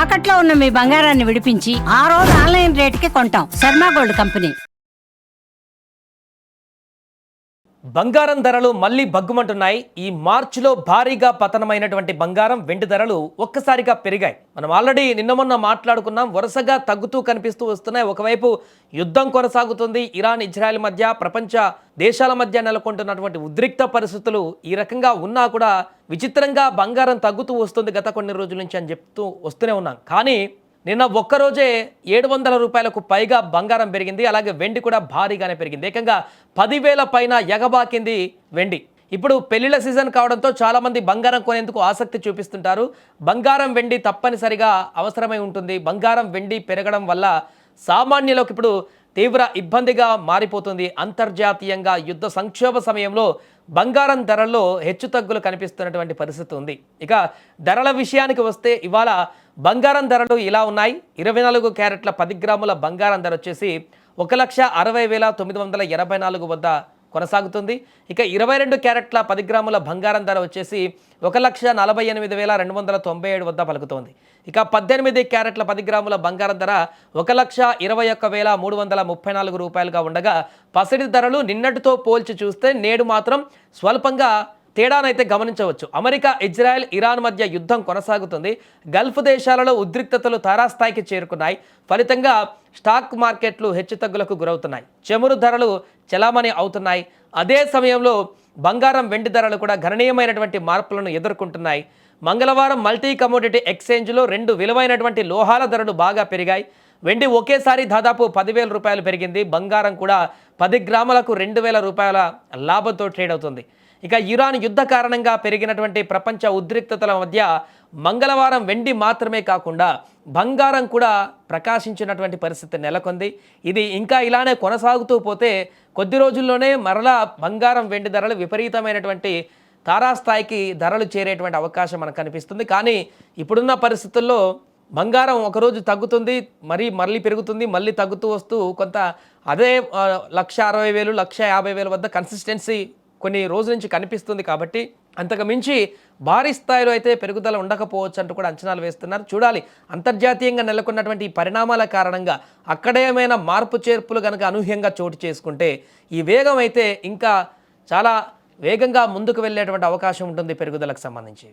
తాకట్లో ఉన్న మీ బంగారాన్ని విడిపించి ఆ రోజు ఆన్లైన్ రేటుకి కొంటాం. Sharma gold company. బంగారం ధరలు మళ్లీ బగ్గుమంటున్నాయి. ఈ మార్చిలో భారీగా పతనమైనటువంటి బంగారం వెండి ధరలు ఒక్కసారిగా పెరిగాయి. మనం ఆల్రెడీ నిన్న మొన్న మాట్లాడుకున్నాం. వరుసగా తగ్గుతూ కనిపిస్తూ వస్తున్నాయి. ఒకవైపు యుద్ధం కొనసాగుతుంది. ఇరాన్ ఇజ్రాయెల్ మధ్య, ప్రపంచ దేశాల మధ్య నెలకొంటున్నటువంటి ఉద్రిక్త పరిస్థితులు ఈ రకంగా ఉన్నా కూడా విచిత్రంగా బంగారం తగ్గుతూ వస్తుంది గత కొన్ని రోజుల నుంచి అని చెప్తూ వస్తూనే ఉన్నాం. కానీ నిన్న ఒక్కరోజే 700 రూపాయలకు పైగా బంగారం పెరిగింది. అలాగే వెండి కూడా భారీగానే పెరిగింది. ఏకంగా 10,000 పైన ఎగబాకింది వెండి. ఇప్పుడు పెళ్లిళ్ళ సీజన్ కావడంతో చాలామంది బంగారం కొనేందుకు ఆసక్తి చూపిస్తుంటారు. బంగారం వెండి తప్పనిసరిగా అవసరమై ఉంటుంది. బంగారం వెండి పెరగడం వల్ల సామాన్యులకు ఇప్పుడు తీవ్ర ఇబ్బందిగా మారిపోతుంది. అంతర్జాతీయంగా యుద్ధ సంక్షోభ సమయంలో బంగారం ధరల్లో హెచ్చుతగ్గులు కనిపిస్తున్నటువంటి పరిస్థితి ఉంది. ఇక ధరల విషయానికి వస్తే ఇవాళ బంగారం ధరలు ఇలా ఉన్నాయి. 24 క్యారెట్ల 10 గ్రాముల బంగారం ధర వచ్చేసి 1,60,984 వద్ద కొనసాగుతుంది. ఇక 22 క్యారెట్ల 10 గ్రాముల బంగారం ధర వచ్చేసి 1,48,297 వద్ద పలుకుతోంది. ఇక 18 క్యారెట్ల 10 గ్రాముల బంగారం ధర 1,21,334 రూపాయలుగా ఉండగా పసిడి ధరలు నిన్నటితో పోల్చి చూస్తే నేడు మాత్రం స్వల్పంగా తేడానైతే గమనించవచ్చు. అమెరికా, ఇజ్రాయెల్, ఇరాన్ మధ్య యుద్ధం కొనసాగుతుంది. గల్ఫ్ దేశాలలో ఉద్రిక్తతలు తారాస్థాయికి చేరుకున్నాయి. ఫలితంగా స్టాక్ మార్కెట్లు హెచ్చుతగ్గులకు గురవుతున్నాయి. చమురు ధరలు చలామణి అవుతున్నాయి. అదే సమయంలో బంగారం వెండి ధరలు కూడా గణనీయమైనటువంటి మార్పులను ఎదుర్కొంటున్నాయి. మంగళవారం మల్టీ కమోడిటీ ఎక్స్చేంజ్లో 2 విలువైనటువంటి లోహాల ధరలు బాగా పెరిగాయి. వెండి ఒకేసారి దాదాపు 10,000 రూపాయలు పెరిగింది. బంగారం కూడా 10 గ్రాములకు 2,000 రూపాయల లాభంతో ట్రేడ్ అవుతుంది. ఇక ఇరాన్ యుద్ధ కారణంగా పెరిగినటువంటి ప్రపంచ ఉద్రిక్తతల మధ్య మంగళవారం వెండి మాత్రమే కాకుండా బంగారం కూడా ప్రకాశించినటువంటి పరిస్థితి నెలకొంది. ఇది ఇంకా ఇలానే కొనసాగుతూ పోతే కొద్ది రోజుల్లోనే మరలా బంగారం వెండి ధరలు విపరీతమైనటువంటి తారాస్థాయికి ధరలు చేరేటువంటి అవకాశం మనకు కనిపిస్తుంది. కానీ ఇప్పుడున్న పరిస్థితుల్లో బంగారం ఒకరోజు తగ్గుతుంది, మళ్ళీ పెరుగుతుంది, మళ్ళీ తగ్గుతూ వస్తూ కొంత అదే 1,60,000, 1,50,000 వద్ద కన్సిస్టెన్సీ కొన్ని రోజుల నుంచి కనిపిస్తుంది. కాబట్టి అంతకు మించి భారీ స్థాయిలో అయితే పెరుగుదల ఉండకపోవచ్చు అంటూ కూడా అంచనాలు వేస్తున్నారు. చూడాలి, అంతర్జాతీయంగా నెలకొన్నటువంటి ఈ పరిణామాల కారణంగా అక్కడేమైనా మార్పు చేర్పులు కనుక అనూహ్యంగా చోటు చేసుకుంటే ఈ వేగం అయితే ఇంకా చాలా వేగంగా ముందుకు వెళ్ళేటువంటి అవకాశం ఉంటుంది పెరుగుదలకు సంబంధించి.